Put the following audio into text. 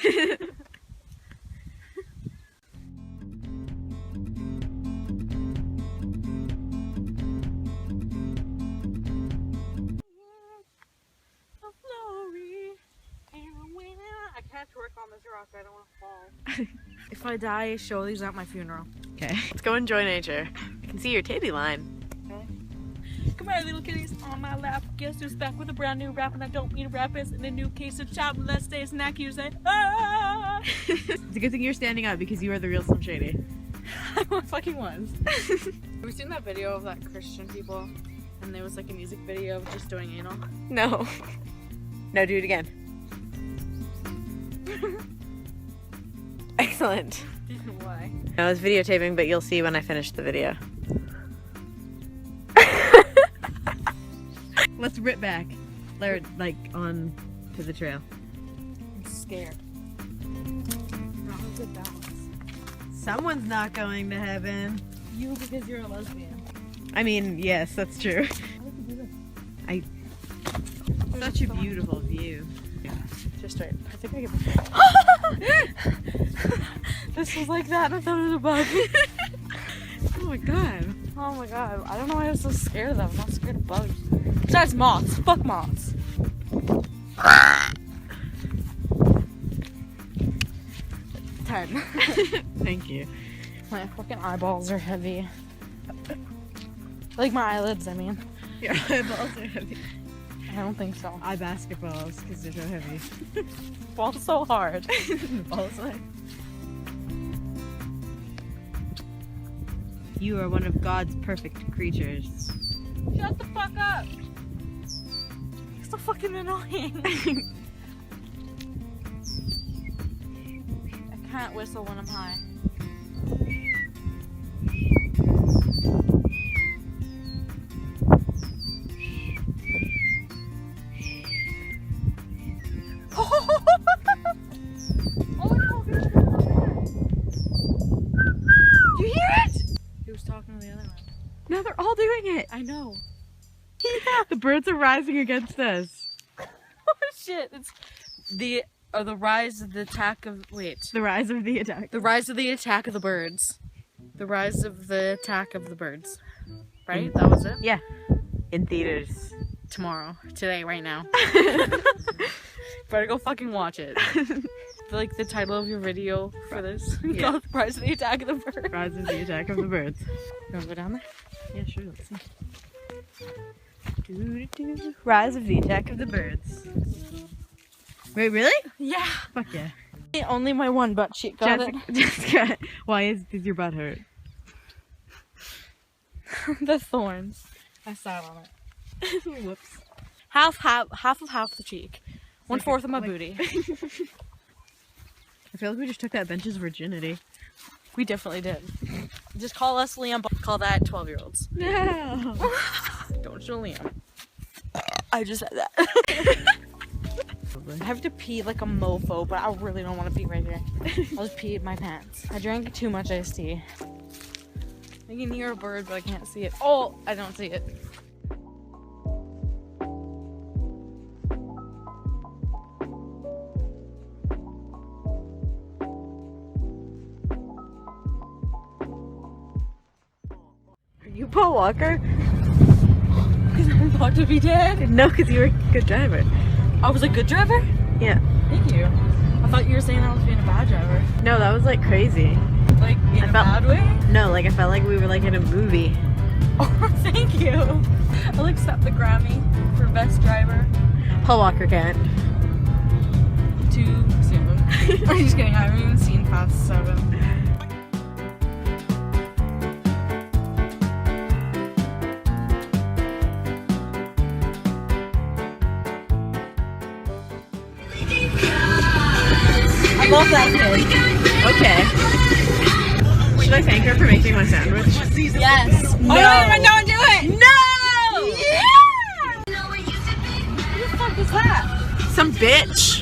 I can't twerk on this rock, I don't want to fall. If I die, show these at my funeral. Okay. Let's go enjoy nature. I can see your titty line. Okay. Come here, little kitties, on my lap. Guess who's back with a brand new rap, and I don't mean a rap, it's in a new case of chop. Let's stay snack, you say, ah! It's a good thing you're standing up because you are the real Slim Shady. I fucking was. Have you seen that video of that Christian people? And there was like a music video of just doing anal? No. No, do it again. Excellent. Why? I was videotaping, but you'll see when I finish the video. Let's rip back. Like on to the trail. I'm scared. Not a good balance. Someone's not going to heaven. You, because you're a lesbian. I mean, yes, that's true. Such a beautiful view. Just right. I think I get This was like that and I thought it was a bug. Oh my god. Oh my god. I don't know why I was so scared of them. I'm not scared of bugs. Besides moths. Fuck moths. 10. Thank you. My fucking eyeballs are heavy. Like my eyelids, I mean. Your eyeballs are heavy. I don't think so. Eye basketballs, because they're so heavy. Ball so hard. Balls like. You are one of God's perfect creatures. Shut the fuck up! You're so fucking annoying. I can't whistle when I'm high. Now they're all doing it. I know. Yeah. The birds are rising against us. Oh shit! It's the rise of the attack of The rise of the attack. The rise of the attack of the birds. The rise of the attack of the birds. Right? That was it. Yeah. In theaters tomorrow. Today. Right now. Better go fucking watch it. Like the title of your video for this. Yeah. Called Rise of the Attack of the Birds. Rise of the attack of the birds. You wanna go down there? Yeah, sure. Let's see. Rise of the attack of the birds. Wait, really? Yeah. Fuck yeah. Only my one butt cheek. Got it? Jessica, why does your butt hurt? The thorns. I sat on it. Whoops. Half the cheek. 1/4 of my booty. I feel like we just took that bench's virginity. We definitely did. Just call us Liam. Call that 12-year-olds. No. Don't show Liam. I just said that. I have to pee like a mofo, but I really don't want to pee right here. I'll just pee in my pants. I drank too much iced tea. I can hear a bird, but I can't see it. Oh, I don't see it. You Paul Walker? Because I'm about to be dead? No, because you were a good driver. I was a good driver? Yeah. Thank you. I thought you were saying I was being a bad driver. No, that was like crazy. Like in a bad way? No, like I felt like we were like in a movie. Oh, thank you. I'll accept the Grammy for best driver. Paul Walker can't. Too soon. I'm just kidding. I haven't even seen past 7. I love that kid. Okay. Should I thank her for making my sandwich? Yes. No. Oh, no, don't do it. No! Yeah! Who the fuck was that? Some bitch.